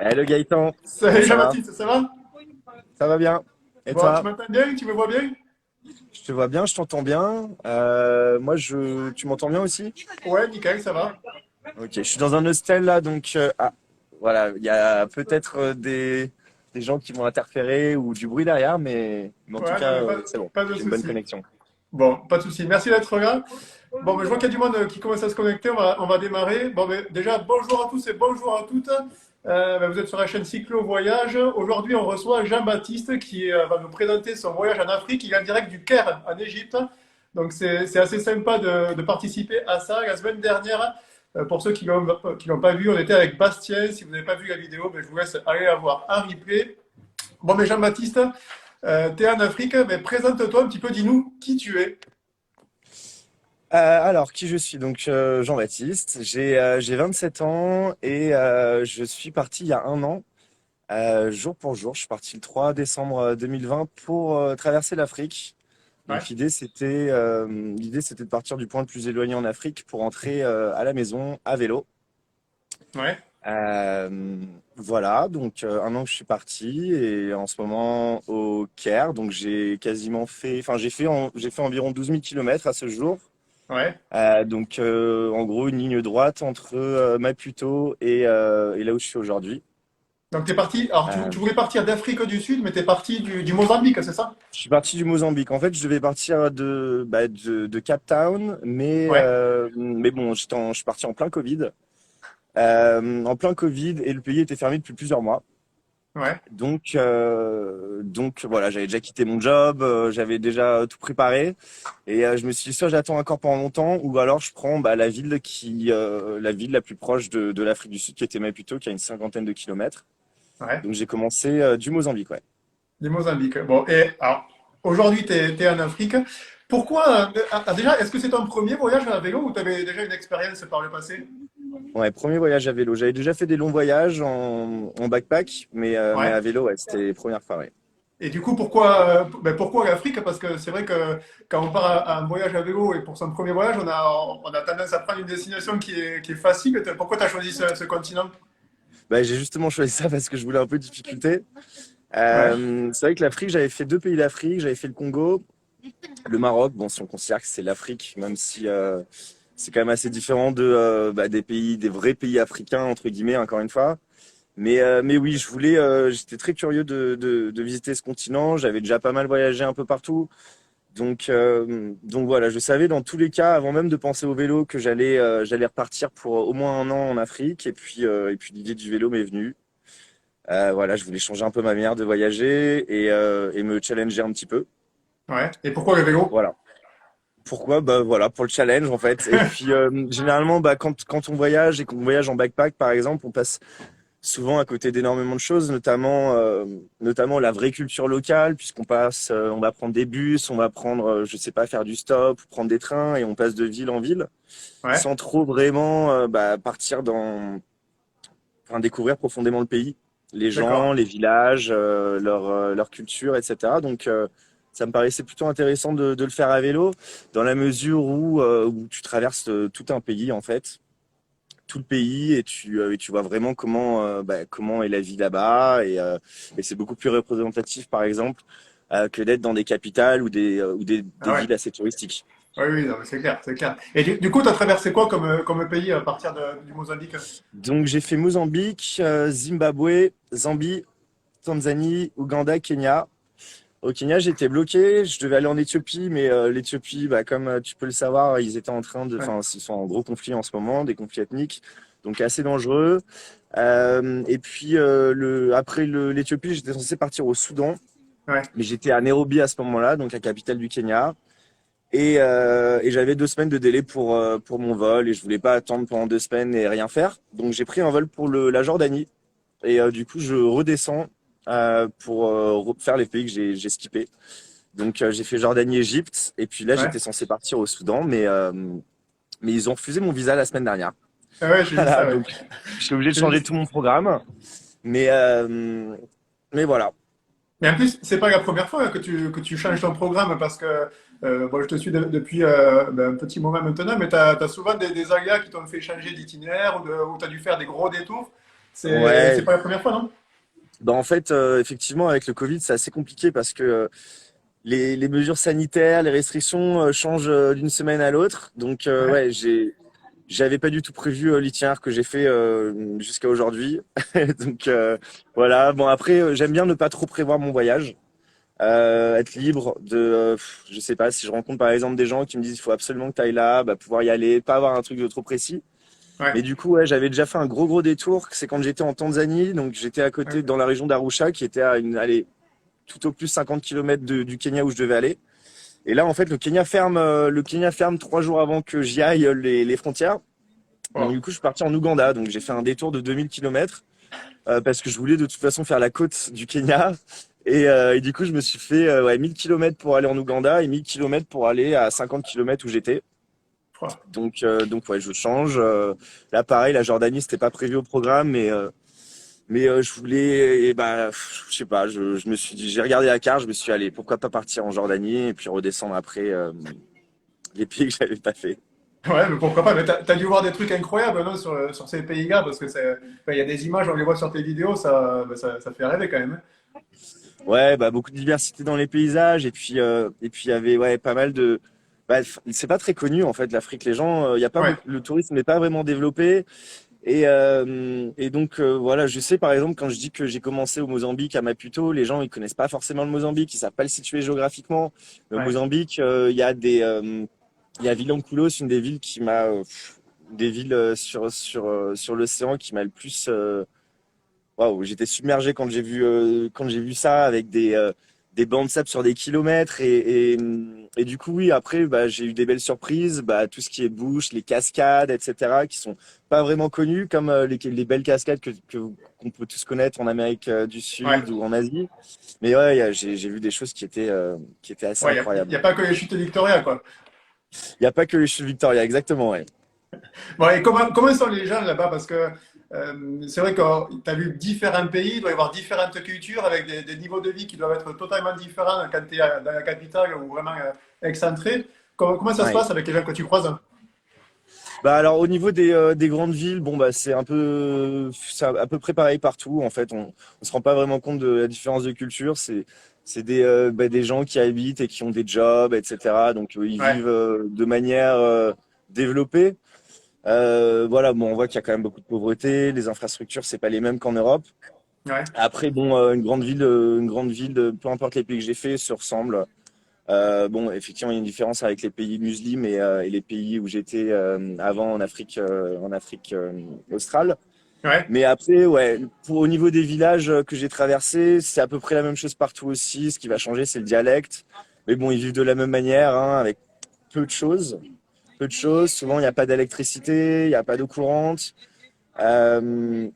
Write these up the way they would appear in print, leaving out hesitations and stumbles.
Hello Gaëtan, comment Salut ça va? Jean-Baptiste, ça va? Ça va bien? Et Bon, tu toi? m'entends bien? Tu me vois bien? Je te vois bien, je t'entends bien. Tu m'entends bien aussi? Ouais, nickel, ça va. Ok, je suis dans un hostel là, donc voilà, il y a peut-être des gens qui vont interférer ou du bruit derrière, mais en tout Ouais, non, cas, mais pas, c'est bon, pas de j'ai une bonne souci. connexion. Bon, pas de souci. Merci d'être là. Bon, mais je vois qu'il y a du monde qui commence à se connecter. On va démarrer. Bon, mais déjà, bonjour à tous et bonjour à toutes. Vous êtes sur la chaîne Cyclo Voyage. Aujourd'hui, on reçoit Jean-Baptiste qui va nous présenter son voyage en Afrique. Il est en direct du Caire, en Égypte. Donc, c'est assez sympa de participer à ça. La semaine dernière, pour ceux qui l'ont pas vu, on était avec Bastien. Si vous n'avez pas vu la vidéo, ben, je vous laisse aller la voir en replay. Bon, mais Jean-Baptiste, tu es en Afrique, mais présente-toi un petit peu, dis-nous qui tu es. Alors, qui je suis? Donc, Jean-Baptiste, j'ai 27 ans et je suis parti il y a un an, jour pour jour. Je suis parti le 3 décembre 2020 pour traverser l'Afrique. Ouais, Donc l'idée c'était de partir du point le plus éloigné en Afrique pour entrer à la maison à vélo. ouais. Euh, voilà, donc un an que je suis parti et en ce moment au Caire. Donc j'ai quasiment fait, enfin j'ai fait environ 12 000 kilomètres à ce jour. Ouais. En gros une ligne droite entre Maputo et là où je suis aujourd'hui. Donc tu es parti, alors tu Euh, voulais partir d'Afrique du Sud, mais tu es parti du Mozambique, c'est ça? je suis parti du Mozambique. En fait, je devais partir de Cape Town, Ouais, mais bon, je suis parti en plein Covid, et le pays était fermé depuis plusieurs mois. ouais. Donc voilà, j'avais déjà quitté mon job, j'avais déjà tout préparé, et je me suis dit soit j'attends encore pendant longtemps, ou alors je prends la ville la plus proche de l'Afrique du Sud, qui était Maputo, qui a une cinquantaine de kilomètres. Ouais. Donc j'ai commencé du Mozambique, ouais. Du Mozambique. Bon, et alors, aujourd'hui tu es en Afrique. Pourquoi, déjà, est-ce que c'est ton premier voyage à vélo ou tu avais déjà une expérience par le passé? Ouais, premier voyage à vélo. J'avais déjà fait des longs voyages en backpack, mais Ouais. à vélo, ouais, c'était les premières fois, ouais. Et du coup, pourquoi l'Afrique? Parce que c'est vrai que quand on part à un voyage à vélo et pour son premier voyage, on a tendance à prendre une destination qui est facile. Pourquoi tu as choisi ce continent? Bah, j'ai justement choisi ça parce que je voulais un peu de difficulté. Ouais, C'est vrai que l'Afrique, j'avais fait deux pays d'Afrique. J'avais fait le Congo, le Maroc. Bon, si on considère que c'est l'Afrique, même si c'est quand même assez différent des pays, des vrais pays africains, entre guillemets, encore une fois. Mais oui, j'étais très curieux de visiter ce continent. J'avais déjà pas mal voyagé un peu partout. Donc voilà, je savais dans tous les cas, avant même de penser au vélo, que j'allais repartir pour au moins un an en Afrique. Et puis l'idée du vélo m'est venue. Voilà, je voulais changer un peu ma manière de voyager et me challenger un petit peu. ouais. Et pourquoi le vélo? Voilà. Pourquoi? Bah voilà, pour le challenge en fait. Et puis généralement, quand on voyage et qu'on voyage en backpack par exemple, on passe souvent à côté d'énormément de choses, notamment la vraie culture locale, on va prendre des bus, on va prendre, je sais pas, faire du stop, prendre des trains, et on passe de ville en ville, Ouais, sans trop vraiment enfin, découvrir profondément le pays, les d'accord. gens, les villages, leur culture, etc. Donc ça me paraissait plutôt intéressant de le faire à vélo, dans la mesure où tu traverses tout un pays en fait, tout le pays, et tu vois vraiment comment est la vie là-bas, et c'est beaucoup plus représentatif par exemple que d'être dans des capitales ou des Ah ouais. villes assez touristiques. Oui, oui, non, mais c'est clair, c'est clair. Et du coup, tu as traversé quoi comme pays à partir du Mozambique? Donc j'ai fait Mozambique, Zimbabwe, Zambie, Tanzanie, Ouganda, Kenya. Au Kenya, j'étais bloqué, je devais aller en Éthiopie, mais l'Éthiopie, comme tu peux le savoir, Ouais, ils sont en gros conflit en ce moment, des conflits ethniques, donc assez dangereux. Après l'Éthiopie, j'étais censé partir au Soudan, ouais, mais j'étais à Nairobi à ce moment-là, donc la capitale du Kenya. Et j'avais 2 semaines de délai pour mon vol, et je voulais pas attendre pendant 2 semaines et rien faire. Donc j'ai pris un vol pour la Jordanie, et du coup je redescends pour faire les pays que j'ai skippés. Donc j'ai fait Jordanie, Égypte, et puis là ouais. j'étais censé partir au Soudan, mais ils ont refusé mon visa la semaine dernière. Ah ouais, j'ai vu Voilà, ça, ouais. donc je suis obligé de J'ai vu changer ça. tout mon programme. Mais, euh, mais voilà. Mais en plus, c'est pas la première fois que tu changes ton programme parce que bon, je te suis depuis un petit moment maintenant, mais tu as, souvent des aléas qui t'ont fait changer d'itinéraire ou tu as dû faire des gros détours. C'est Ouais, pas la première fois, non? bah en fait, effectivement, avec le Covid, c'est assez compliqué parce que les mesures sanitaires, les restrictions changent d'une semaine à l'autre. Donc, Ouais. ouais, j'avais pas du tout prévu l'itinéraire que j'ai fait jusqu'à aujourd'hui. Donc, voilà. Bon, après, j'aime bien ne pas trop prévoir mon voyage. Être libre de, je sais pas, si je rencontre par exemple des gens qui me disent il faut absolument que tu ailles là, bah, pouvoir y aller, pas avoir un truc de trop précis. Ouais. Mais du coup, ouais, j'avais déjà fait un gros détour. C'est quand j'étais en Tanzanie, donc j'étais à Ouais. côté dans la région d'Arusha, qui était à allez, tout au plus 50 km du Kenya où je devais aller. Et là, en fait, le Kenya ferme 3 jours avant que j'y aille les frontières. Donc Bon. du coup, je suis parti en Ouganda. Donc j'ai fait un détour de 2000 km parce que je voulais de toute façon faire la côte du Kenya. Et du coup, je me suis fait ouais, 1000 km pour aller en Ouganda et 1000 km pour aller à 50 km où j'étais. Bon. Donc ouais, je change. Là, pareil, la Jordanie, c'était pas prévu au programme, mais je voulais, et bah, je sais pas, je me suis dit, j'ai regardé la carte, je me suis dit, allez, pourquoi pas partir en Jordanie et puis redescendre après les pays que j'avais pas fait. Ouais, mais pourquoi pas? Mais t'as dû voir des trucs incroyables non, sur ces pays-là parce que il y a des images, on les voit sur tes vidéos, ça fait rêver quand même, hein. Ouais, bah beaucoup de diversité dans les paysages et puis il y avait ouais pas mal de bah, c'est pas très connu en fait l'Afrique. Les gens, il y a pas Ouais, beaucoup, le tourisme n'est pas vraiment développé et donc voilà, je sais par exemple quand je dis que j'ai commencé au Mozambique à Maputo, les gens ils connaissent pas forcément le Mozambique, ils savent pas le situer géographiquement. Le ouais, Mozambique, il y a Vilanculos, une des villes qui m'a des villes sur l'océan qui m'a le plus waouh, j'étais submergé quand j'ai vu ça avec des bancs de sable sur des kilomètres et du coup oui après bah, j'ai eu des belles surprises bah, tout ce qui est bush, les cascades etc qui sont pas vraiment connues comme les belles cascades qu'on peut tous connaître en Amérique du ouais. Sud ou en Asie mais ouais j'ai vu des choses qui étaient assez Ouais, y incroyables. a pas que les chutes Victoria, quoi. Il y a pas que les chutes Victoria exactement ouais. Bon, et comment sont les gens là-bas? Parce que c'est vrai que tu as vu différents pays, il doit y avoir différentes cultures avec des niveaux de vie qui doivent être totalement différents quand tu es dans la capitale ou vraiment excentré. Comment ça se Ouais. passe avec les gens que tu croises? Bah alors au niveau des grandes villes, bon bah c'est à peu près pareil partout. En fait, on se rend pas vraiment compte de la différence de culture. C'est des gens qui habitent et qui ont des jobs, etc. Donc ils Ouais, vivent de manière développée. Voilà, bon on voit qu'il y a quand même beaucoup de pauvreté. Les infrastructures c'est pas les mêmes qu'en Europe. ouais, Après bon une grande ville, peu importe les pays que j'ai fait, se ressemble. Bon, effectivement, il y a une différence avec les pays musulmans et les pays où j'étais avant en Afrique australe. ouais, Mais après, ouais, au niveau des villages que j'ai traversés, c'est à peu près la même chose partout aussi. Ce qui va changer, c'est le dialecte. Mais bon, ils vivent de la même manière, hein, avec peu de choses. Peu de choses. Souvent, il n'y a pas d'électricité, il n'y a pas d'eau courante. Euh,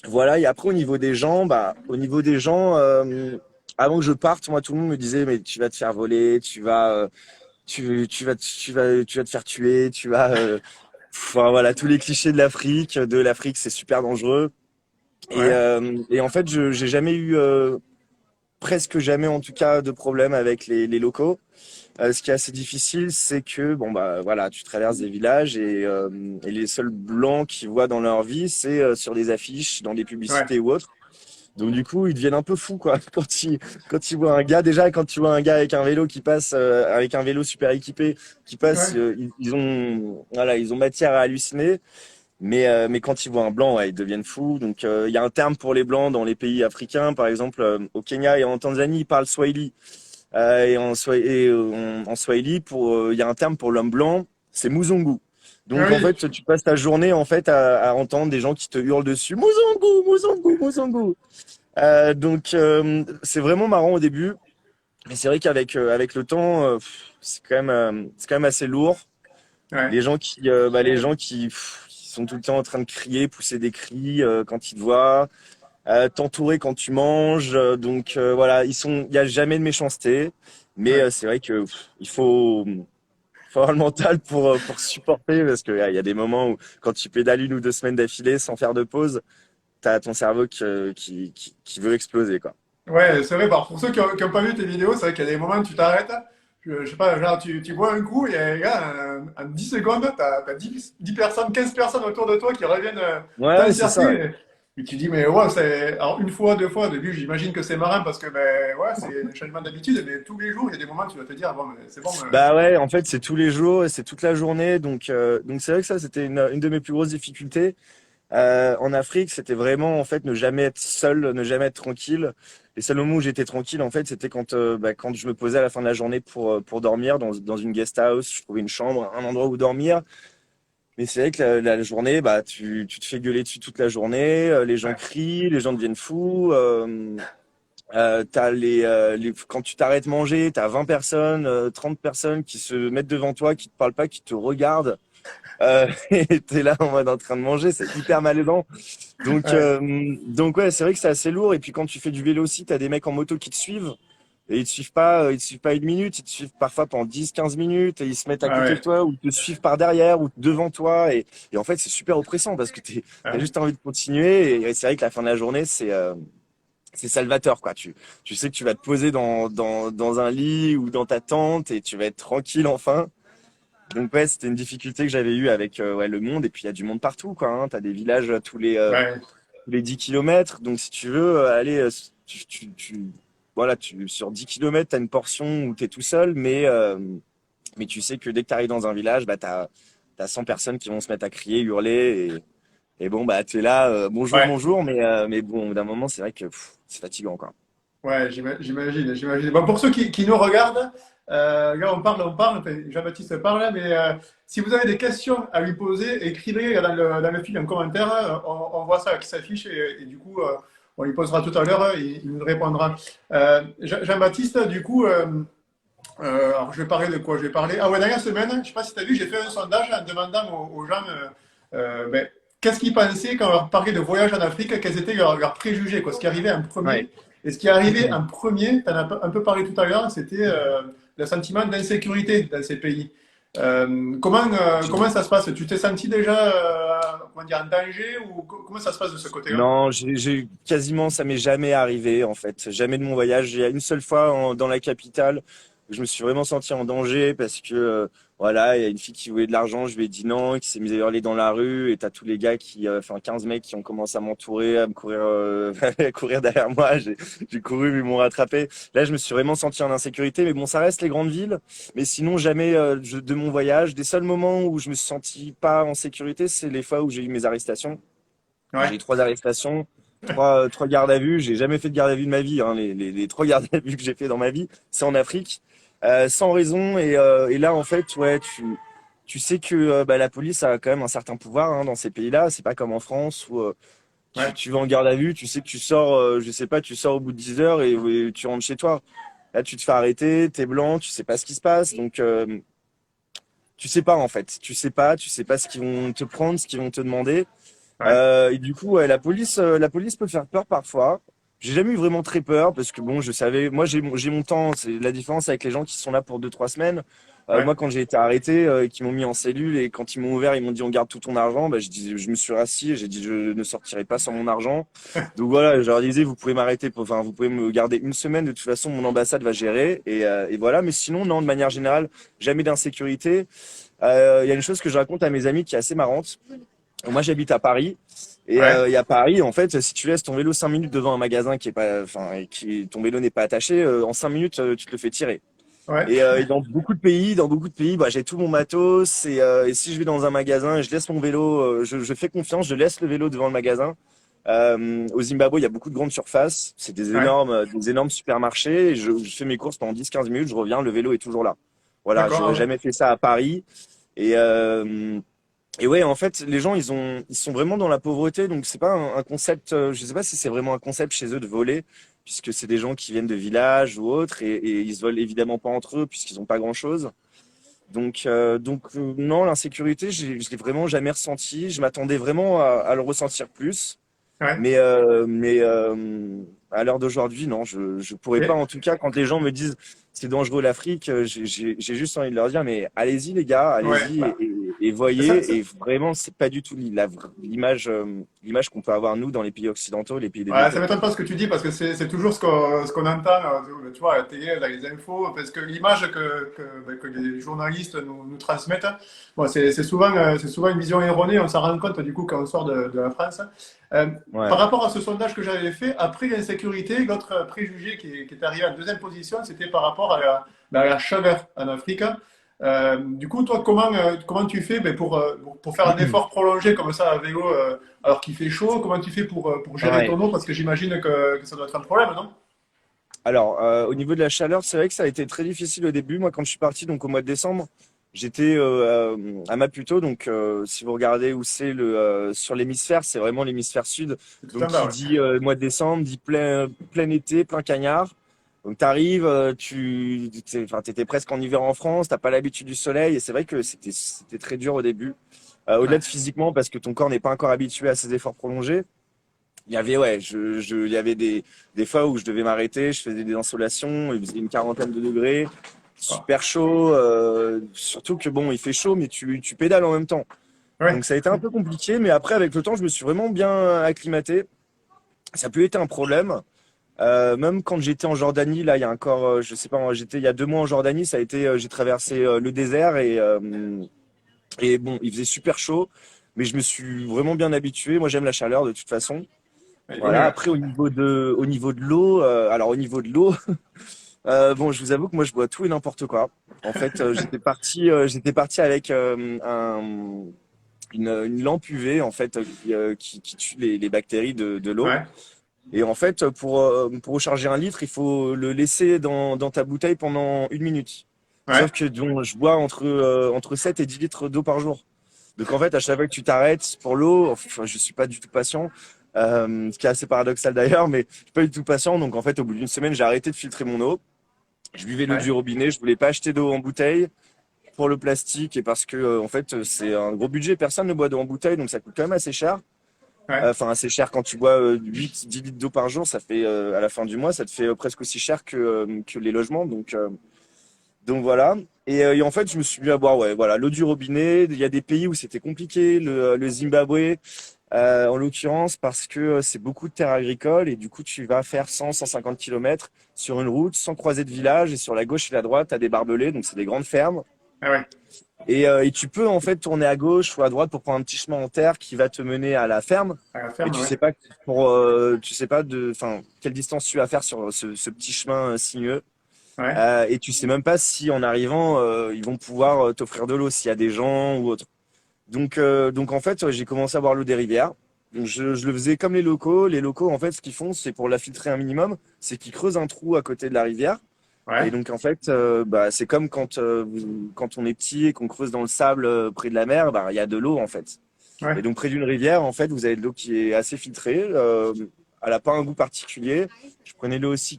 voilà, et après au niveau des gens, avant que je parte, moi tout le monde me disait mais tu vas te faire voler, tu vas te faire tuer, enfin voilà tous les clichés de l'Afrique c'est super dangereux ouais, et en fait je j'ai jamais eu presque jamais en tout cas de problème avec les locaux. Ce qui est assez difficile, c'est que bon bah voilà, tu traverses des villages et les seuls blancs qu'ils voient dans leur vie, c'est sur des affiches, dans des ouais, publicités ou autres. Donc du coup, ils deviennent un peu fous quoi quand ils voient un gars déjà quand tu vois un gars avec un vélo qui passe avec un vélo super équipé qui passe ouais, ils ont matière à halluciner mais quand ils voient un blanc ouais, ils deviennent fous. Donc il y a un terme pour les blancs dans les pays africains par exemple au Kenya et en Tanzanie, ils parlent Swahili. En Swahili il y a un terme pour l'homme blanc, c'est Muzungu. ah Donc en oui, fait, tu passes ta journée en fait à entendre des gens qui te hurlent dessus, Muzungu, Muzungu, Muzungu. C'est vraiment marrant au début, mais c'est vrai avec le temps, c'est quand même assez lourd. ouais, Les gens qui sont tout le temps en train de crier, pousser des cris quand ils te voient, t'entourer quand tu manges. Voilà, il y a jamais de méchanceté, mais ouais. c'est vrai que faut avoir le mental pour supporter parce qu'il y a des moments où quand tu pédales 1 ou 2 semaines d'affilée sans faire de pause, t'as ton cerveau qui veut exploser, quoi. Ouais, c'est vrai, pour ceux qui ont pas vu tes vidéos, c'est vrai qu'il y a des moments où tu t'arrêtes, je sais pas, genre tu bois un coup et gars, en 10 secondes, t'as 10 personnes, 15 personnes autour de toi qui reviennent Ouais, c'est ça. Ouais. t'encercler. Et tu dis, mais ouais, c'est. Alors, une fois, deux fois, au début, j'imagine que c'est marrant parce que, ben, ouais, c'est un changement d'habitude, mais tous les jours, il y a des moments où tu vas te dire, ah bon, mais c'est bon. Bah ouais, en fait, c'est tous les jours et c'est toute la journée. Donc c'est vrai que ça, c'était une de mes plus grosses difficultés. En Afrique, c'était vraiment, en fait, ne jamais être seul, ne jamais être tranquille. Les seuls moments où j'étais tranquille, en fait, c'était quand je me posais à la fin de la journée pour dormir dans une guest house. Je trouvais une chambre, un endroit où dormir. Mais c'est vrai que la journée, bah, tu te fais gueuler dessus toute la journée. Les gens Ouais, crient, les gens deviennent fous. Quand tu t'arrêtes manger, t'as 20 personnes, 30 personnes qui se mettent devant toi, qui te parlent pas, qui te regardent. Et t'es là en mode en train de manger, c'est hyper malaisant. Donc, ouais, euh, donc ouais, c'est vrai que c'est assez lourd. Et puis quand tu fais du vélo aussi, t'as des mecs en moto qui te suivent. Et ils te suivent pas une minute, ils te suivent parfois pendant 10, 15 minutes et ils se mettent à ah côté de ouais, toi ou te suivent par derrière ou devant toi. Et en fait, c'est super oppressant parce que t'as ouais, juste envie de continuer. Et c'est vrai que la fin de la journée, c'est salvateur, quoi. Tu sais que tu vas te poser dans un lit ou dans ta tente et tu vas être tranquille enfin. Donc ouais, c'était une difficulté que j'avais eue avec ouais, le monde. Et puis il y a du monde partout, quoi. Hein. T'as des villages ouais. tous les 10 kilomètres. Donc si tu veux aller, voilà, sur 10 kilomètres, t'as une portion où t'es tout seul, mais tu sais que dès que t'arrives dans un village, bah t'as 100 personnes qui vont se mettre à crier, hurler. Et bon, bah t'es là, bonjour, Ouais. bonjour. Mais bon, d'un moment, c'est vrai que c'est fatigant, quoi. Ouais, j'imagine, j'imagine. Bon, pour ceux qui nous regardent, là on parle, enfin, Jean-Baptiste parle, mais si vous avez des questions à lui poser, écrivez dans le fil un commentaire, on voit ça qui s'affiche et du coup, on lui posera tout à l'heure, il nous répondra. Jean-Baptiste, du coup, alors je vais parler de quoi? Je vais parler. Ah ouais, dernière semaine, je sais pas si tu as vu, j'ai fait un sondage en demandant aux gens ben, qu'est-ce qu'ils pensaient quand on leur parlait de voyage en Afrique, quels étaient leurs préjugés, quoi, ce qui arrivait en Ouais. premier. Et ce qui est arrivé en premier, tu en as un peu parlé tout à l'heure, c'était le sentiment d'insécurité dans ces pays. Comment ça se passe? Tu t'es senti déjà comment dire, en danger ou comment ça se passe de ce côté-là? Non, quasiment, ça m'est jamais arrivé en fait, jamais de mon voyage. Il y a une seule fois dans la capitale où je me suis vraiment senti en danger parce que voilà, il y a une fille qui voulait de l'argent, je lui ai dit non, qui s'est mise à hurler dans la rue et t'as tous les gars enfin 15 mecs qui ont commencé à m'entourer, à me courir, à courir derrière moi. J'ai couru, ils m'ont rattrapé. Là, je me suis vraiment senti en insécurité, mais bon, ça reste les grandes villes. Mais sinon, jamais de mon voyage. Des seuls moments où je me suis senti pas en sécurité, c'est les fois où j'ai eu mes arrestations. J'ai Ouais, eu 3 arrestations, trois gardes à vue. J'ai jamais fait de garde à vue de ma vie. Hein. Les 3 gardes à vue que j'ai fait dans ma vie, c'est en Afrique, sans raison. Et là, en fait, ouais, tu sais que bah, la police a quand même un certain pouvoir hein, dans ces pays-là. C'est pas comme en France où ouais, tu vas en garde à vue, tu sais que tu sors, je sais pas, tu sors au bout de 10 heures et tu rentres chez toi. Là, tu te fais arrêter, t'es blanc, tu sais pas ce qui se passe. Donc, tu sais pas en fait. Tu sais pas ce qu'ils vont te prendre, ce qu'ils vont te demander. ouais, Et du coup, ouais, la police peut faire peur parfois. J'ai jamais eu vraiment très peur parce que bon, je savais, moi j'ai mon temps. C'est la différence avec les gens qui sont là pour 2, 3 semaines. ouais. Moi, quand j'ai été arrêté et qu'ils m'ont mis en cellule et quand ils m'ont ouvert, ils m'ont dit on garde tout ton argent. Bah, je me suis rassis et j'ai dit je ne sortirai pas sans mon argent. Donc voilà, je leur disais vous pouvez m'arrêter, enfin vous pouvez me garder une semaine. De toute façon, mon ambassade va gérer et voilà. Mais sinon, non, de manière générale, jamais d'insécurité. Il y a une chose que je raconte à mes amis qui est assez marrante. Moi, j'habite à Paris. Ouais, Et à Paris, en fait, si tu laisses ton vélo 5 minutes devant un magasin qui est pas, enfin, ton vélo n'est pas attaché, en 5 minutes, tu te le fais tirer. ouais. Et dans beaucoup de pays, bah, j'ai tout mon matos. Et si je vais dans un magasin et je laisse mon vélo, je fais confiance, je laisse le vélo devant le magasin. Au Zimbabwe, il y a beaucoup de grandes surfaces. C'est Ouais. des énormes supermarchés. Et je fais mes courses pendant 10, 15 minutes, je reviens, le vélo est toujours là. Voilà, D'accord, ah j'aurais ouais. jamais fait ça à Paris. Et, euh, et ouais, en fait, les gens, ils sont vraiment dans la pauvreté, donc c'est pas un concept. Je sais pas si c'est vraiment un concept chez eux de voler, puisque c'est des gens qui viennent de villages ou autres, et ils se volent évidemment pas entre eux puisqu'ils ont pas grand-chose. Donc non, l'insécurité, je l'ai vraiment jamais ressenti. Je m'attendais vraiment à le ressentir plus, Ouais. mais à l'heure d'aujourd'hui, non, je pourrais pas. Et- En tout cas, quand les gens me disent c'est dangereux l'Afrique, j'ai juste envie de leur dire mais allez-y les gars, ouais, allez-y bah. et Ça, voyez, et vraiment, c'est pas du tout l'image qu'on peut avoir nous dans les pays occidentaux, les pays ouais, ça développés. m'étonne pas ce que tu dis parce que c'est toujours ce qu'on entend, tu vois, à la télé, dans les infos, parce que l'image que les journalistes nous transmettent, bon, c'est souvent une vision erronée, on s'en rend compte du coup quand on sort de la France. Par Ouais. rapport à ce sondage que j'avais fait, après l'insécurité, l'autre préjugé qui est arrivé en deuxième position, c'était par rapport à la chaleur en Afrique. Du coup, toi, comment tu fais ben, pour faire un effort prolongé comme ça à vélo alors qu'il fait chaud? Comment tu fais pour gérer Ouais. ton eau? Parce que j'imagine que ça doit être un problème, non? Alors, au niveau de la chaleur, c'est vrai que ça a été très difficile au début. Moi, quand je suis parti, donc au mois de décembre, j'étais à Maputo. Donc, si vous regardez où c'est sur l'hémisphère, c'est vraiment l'hémisphère sud. C'est tout Donc, en bas, qui ouais. dit mois de décembre, dit plein été, plein cagnard. Donc, t'arrives, enfin, t'étais presque en hiver en France, t'as pas l'habitude du soleil. Et c'est vrai que c'était très dur au début. Au-delà Ouais, de physiquement, parce que ton corps n'est pas encore habitué à ces efforts prolongés. Il y avait, ouais, il y avait des fois où je devais m'arrêter, je faisais des insolations, il faisait une quarantaine de degrés, ah, super chaud, surtout que bon, il fait chaud, mais tu pédales en même temps. ouais, Donc ça a été un peu compliqué, mais après, avec le temps, je me suis vraiment bien acclimaté. Ça a plus été un problème. Même quand j'étais en Jordanie, là, il y a encore, je sais pas, j'étais il y a 2 mois en Jordanie, ça a été, j'ai traversé le désert et bon, il faisait super chaud, mais je me suis vraiment bien habitué. Moi, j'aime la chaleur de toute façon. il vaut Voilà. mieux. Après, au niveau de l'eau, alors au niveau de l'eau, bon, je vous avoue que moi, je bois tout et n'importe quoi. En fait, j'étais parti avec une lampe UV en fait qui tue les bactéries de l'eau. Ouais, Et en fait, pour recharger 1 litre, il faut le laisser dans ta bouteille pendant 1 minute. ouais, Sauf que donc, je bois entre 7 et 10 litres d'eau par jour. Donc en fait, à chaque fois que tu t'arrêtes pour l'eau, enfin, je suis pas du tout patient, ce qui est assez paradoxal d'ailleurs, mais je suis pas du tout patient. Donc en fait, au bout d'une semaine, j'ai arrêté de filtrer mon eau. Je buvais l'eau ouais, du robinet. Je voulais pas acheter d'eau en bouteille pour le plastique et parce que en fait, c'est un gros budget. Personne ne boit d'eau en bouteille, donc ça coûte quand même assez cher. ouais. Enfin, assez cher quand tu bois 8-10 litres d'eau par jour, ça fait à la fin du mois, ça te fait presque aussi cher que les logements. Donc voilà. Et en fait, je me suis mis à boire, ouais, voilà, l'eau du robinet. Il y a des pays où c'était compliqué, le Zimbabwe, en l'occurrence, parce que c'est beaucoup de terres agricoles et du coup, tu vas faire 100-150 km sur une route sans croiser de village et sur la gauche et la droite, tu as des barbelés, donc c'est des grandes fermes. Ah ouais, Et tu peux en fait tourner à gauche ou à droite pour prendre un petit chemin en terre qui va te mener à la ferme. à la Mais ferme, ouais. tu sais pas enfin, quelle distance tu vas faire sur ce petit chemin sinueux. Ouais, Et tu sais même pas si en arrivant, ils vont pouvoir t'offrir de l'eau s'il y a des gens ou autre. Donc en fait, j'ai commencé à boire l'eau des rivières. Donc je le faisais comme les locaux. Les locaux, en fait, ce qu'ils font, c'est pour la filtrer un minimum, c'est qu'ils creusent un trou à côté de la rivière. Et ouais, donc en fait, bah, c'est comme quand on est petit et qu'on creuse dans le sable près de la mer, bah, il y a de l'eau en fait. Et ouais. donc près d'une rivière, en fait, vous avez de l'eau qui est assez filtrée. Elle n'a pas un goût particulier. Je prenais l'eau aussi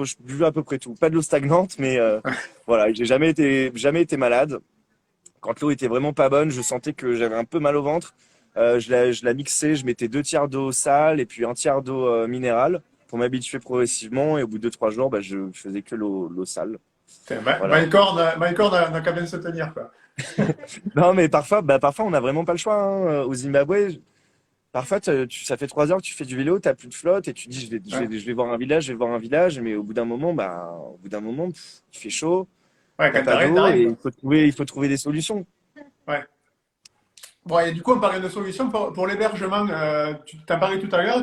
je buvais à peu près tout. Pas de l'eau stagnante, mais voilà, j'ai jamais été malade. Quand l'eau était vraiment pas bonne, je sentais que j'avais un peu mal au ventre. Je la mixais, je mettais 2 tiers d'eau sale et puis 1 tiers d'eau minérale pour m'habituer progressivement. Et au bout de 2-3 jours, bah, je faisais que l'eau sale. Putain, Voilà. My corps n'a qu'à bien se tenir, quoi. Non, mais parfois, on n'a vraiment pas le choix, hein. Au Zimbabwe, parfois, ça fait 3 heures que tu fais du vélo, t'as plus de flotte et tu dis, Ouais, je vais voir un village, je vais voir un village. Mais au bout d'un moment, il fait chaud, ouais, t'as quand pas t'arrêtes, d'eau et t'arrives, quoi. il faut trouver des solutions. Ouais. Bon, et du coup, on parlait de solutions pour l'hébergement. Tu t'en parlais tout à l'heure.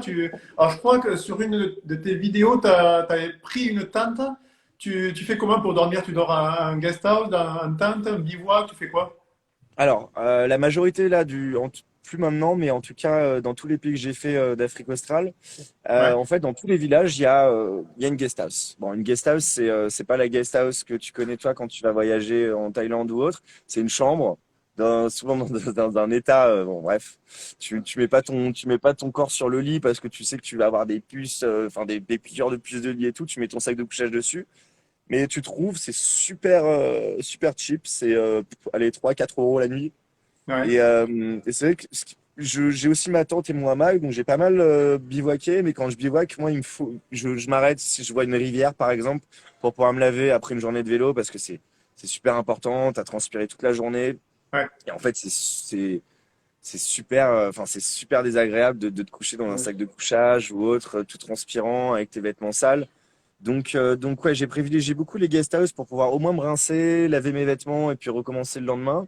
Alors, je crois que sur une de tes vidéos, tu avais pris une tente. Tu fais comment pour dormir? Tu dors en guest house, en tente, en bivouac, tu fais quoi? Alors, la majorité là, plus maintenant, mais en tout cas, dans tous les pays que j'ai fait d'Afrique australe, Ouais, en fait, dans tous les villages, il y a une guest house. Bon, une guest house, c'est pas la guest house que tu connais toi quand tu vas voyager en Thaïlande ou autre. C'est une chambre, souvent dans un état. Bon, bref, tu mets pas ton corps sur le lit parce que tu sais que tu vas avoir des puces, enfin des piqûres de puces de lit et tout. Tu mets ton sac de couchage dessus. Mais tu trouves, c'est super, super cheap. C'est, allez, 3-4 € la nuit. ouais, Et c'est vrai que j'ai aussi ma tante et mon hamac, donc j'ai pas mal bivouaqué. Mais quand je bivouac, moi, je m'arrête si je vois une rivière, par exemple, pour pouvoir me laver après une journée de vélo, parce que c'est super important. Tu as transpiré toute la journée. Ouais. Et en fait, c'est super, enfin, c'est super désagréable de te coucher dans un sac de couchage ou autre, tout transpirant avec tes vêtements sales. Donc ouais, j'ai privilégié beaucoup les guest house pour pouvoir au moins me rincer, laver mes vêtements et puis recommencer le lendemain.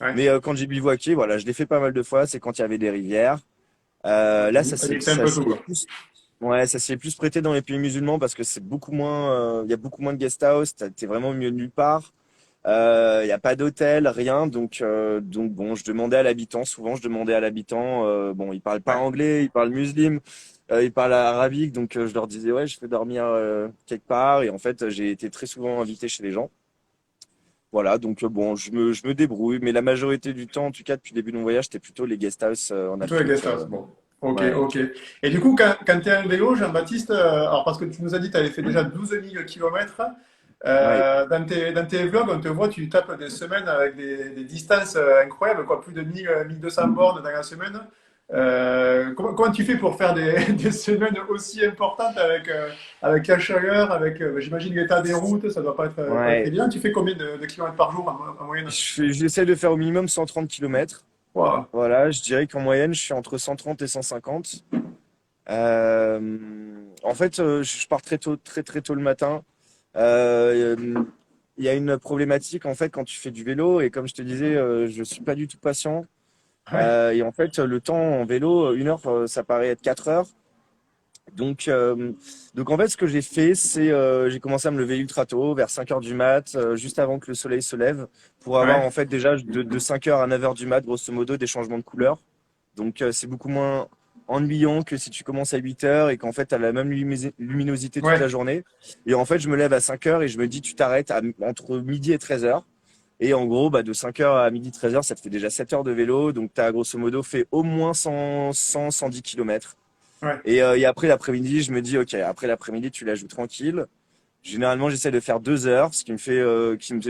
Ouais. Mais quand j'ai bivouaqué, voilà, je l'ai fait pas mal de fois. C'est quand il y avait des rivières. Là, T'as mixé un peu tout, quoi. ouais, ça s'y est plus prêté dans les pays musulmans parce que c'est beaucoup moins, il y a beaucoup moins de guest house. T'es vraiment au milieu de nulle part. Il y a pas d'hôtel, rien. Donc bon, je demandais à l'habitant. Souvent, je demandais à l'habitant. Bon, il parle pas Ouais. anglais, il parle musulman, il parle arabique. Donc je leur disais ouais, je vais dormir quelque part. Et en fait, j'ai été très souvent invité chez les gens. Voilà, donc bon, je me débrouille, mais la majorité du temps, en tout cas depuis le début de mon voyage, c'était plutôt les guest house en Plutôt les Afrique. guest house. Bon. Ok, Ouais, ok. Et du coup, quand tu es en vélo, Jean-Baptiste, alors parce que tu nous as dit que tu avais fait déjà 12 000 kilomètres, ouais. dans tes vlogs, on te voit, tu tapes des semaines avec des distances incroyables, quoi, plus de 1200 bornes dans la semaine. Comment tu fais pour faire des semaines aussi importantes avec la chaleur, avec, j'imagine, l'état des routes, ça doit pas être Ouais. évident. Tu fais combien de kilomètres par jour en moyenne? J'essaie de faire au minimum 130 kilomètres. Wow. Voilà, je dirais qu'en moyenne, je suis entre 130 et 150. En fait, je pars très tôt, très très tôt le matin. Euh, Il y a une problématique en fait quand tu fais du vélo et comme je te disais, je suis pas du tout patient. Ouais, Et en fait, le temps en vélo, 1 heure, ça paraît être 4 heures. Donc, euh, donc en fait, ce que j'ai fait, c'est j'ai commencé à me lever ultra tôt, vers 5 heures du mat, juste avant que le soleil se lève, pour avoir ouais, en fait déjà de 5 heures à 9 heures du mat, grosso modo, des changements de couleur. Donc c'est beaucoup moins ennuyant que si tu commences à 8 heures et qu'en fait tu as la même luminosité toute la ouais. journée. Et en fait, je me lève à 5 heures et je me dis tu t'arrêtes entre midi et 13 heures. Et en gros, bah, de 5 heures à midi 13 heures, ça te fait déjà 7 heures de vélo. Donc tu as grosso modo fait au moins 110 kilomètres. Ouais. Et après l'après-midi, je me dis, ok, après l'après-midi, tu la joues tranquille. Généralement, j'essaie de faire 2 heures, ce qui me fait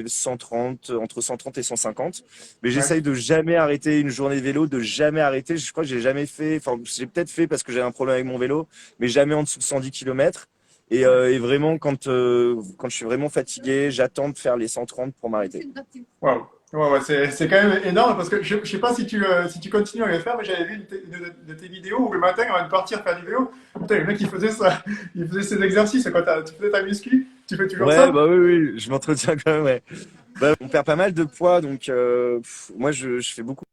130, entre 130 et 150. Mais Ouais. j'essaye de jamais arrêter une journée de vélo, de jamais arrêter. Je crois que j'ai jamais fait, enfin, j'ai peut-être fait parce que j'avais un problème avec mon vélo, mais jamais en dessous de 110 kilomètres. Et vraiment, quand je suis vraiment fatigué, j'attends de faire les 130 pour m'arrêter. Waouh. Ouais, ouais, c'est quand même énorme parce que je sais pas si tu continues à le faire, mais j'avais vu une de tes vidéos où le matin, avant de partir faire du vélo, putain, le mec il faisait ça, il faisait ses exercices. Quand tu faisais ta muscu, tu fais toujours Ouais, ça? bah oui, oui, je m'entretiens quand même, ouais. Bah, on perd pas mal de poids, donc moi, je fais beaucoup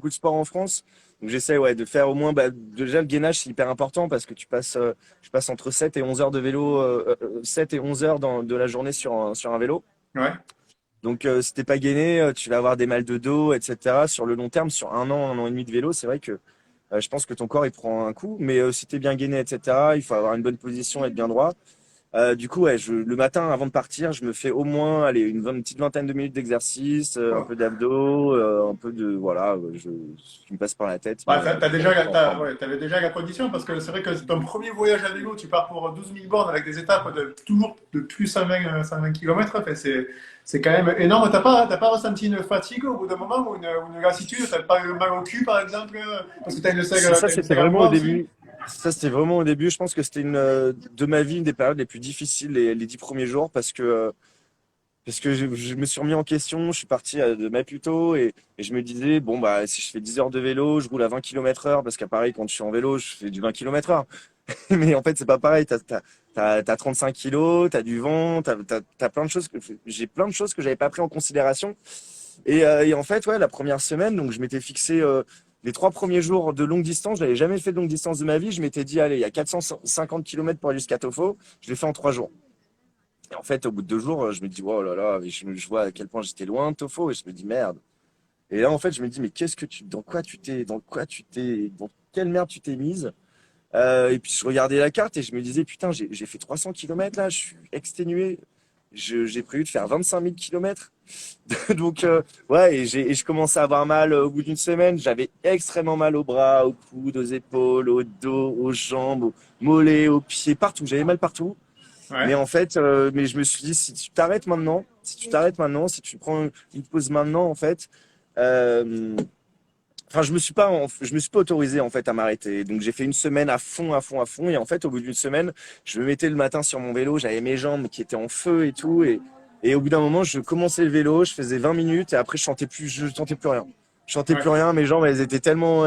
de sport en France. Donc j'essaie ouais, de faire au moins, bah, déjà le gainage c'est hyper important parce que je passe entre 7 et 11 heures de vélo, 7 et 11 heures de la journée sur un vélo. Ouais, Donc si t'es pas gainé, tu vas avoir des mal de dos, etc. Sur le long terme, sur un an et demi de vélo, c'est vrai que je pense que ton corps il prend un coup. Mais si t'es bien gainé, etc., il faut avoir une bonne position, être bien droit. Du coup, ouais, le matin, avant de partir, je me fais au moins, allez, une petite vingtaine de minutes d'exercice, un peu d'abdos, un peu de, voilà, ce qui me passe par la tête, bah, mais pour rester en forme. ouais, t'avais déjà la condition parce que c'est vrai que c'est ton premier voyage à vélo, tu pars pour 12 000 bornes avec des étapes de toujours de plus 120 km. Enfin, c'est quand même énorme. T'as pas ressenti une fatigue au bout d'un moment ou une lassitude? T'as pas eu mal au cul par exemple? Parce que Ça, t'as une c'était selle en vraiment au bois aussi? début. Ça, c'était vraiment au début. Je pense que c'était de ma vie, une des périodes les plus difficiles, les 10 premiers jours, parce que je me suis remis en question. Je suis parti de Maputo et je me disais, bon, bah, si je fais 10 heures de vélo, je roule à 20 km/h, parce qu'appareil, quand je suis en vélo, je fais du 20 km/h. Mais en fait, c'est pas pareil. T'as 35 kilos, t'as du vent, t'as plein de choses j'ai plein de choses que j'avais pas pris en considération. Et en fait, ouais, la première semaine, donc je m'étais fixé les 3 premiers jours de longue distance. J'avais jamais fait de longue distance de ma vie. Je m'étais dit, allez, il y a 450 kilomètres pour aller jusqu'à Tofo. Je l'ai fait en 3 jours. Et en fait, au bout de 2 jours, je me dis, oh là là, je vois à quel point j'étais loin de Tofo et je me dis, merde. Et là, en fait, je me dis, mais dans quelle merde tu t'es mise? Et puis, je regardais la carte et je me disais, putain, j'ai fait 300 kilomètres là, je suis exténué. J'ai prévu de faire 25 000 kilomètres. Donc, ouais, et je commençais à avoir mal au bout d'une semaine. J'avais extrêmement mal aux bras, aux coudes, aux épaules, au dos, aux jambes, aux mollets, aux pieds, partout. J'avais mal partout. Mais Ouais. en fait, mais je me suis dit, si tu prends une pause maintenant, en fait, euh, enfin, je me suis pas autorisé en fait à m'arrêter. Donc j'ai fait une semaine à fond, à fond, à fond. Et en fait, au bout d'une semaine, je me mettais le matin sur mon vélo, j'avais mes jambes qui étaient en feu et tout. Et au bout d'un moment, je commençais le vélo, je faisais 20 minutes et après, je sentais plus rien. Je sentais plus Ouais. rien, mes jambes, elles étaient tellement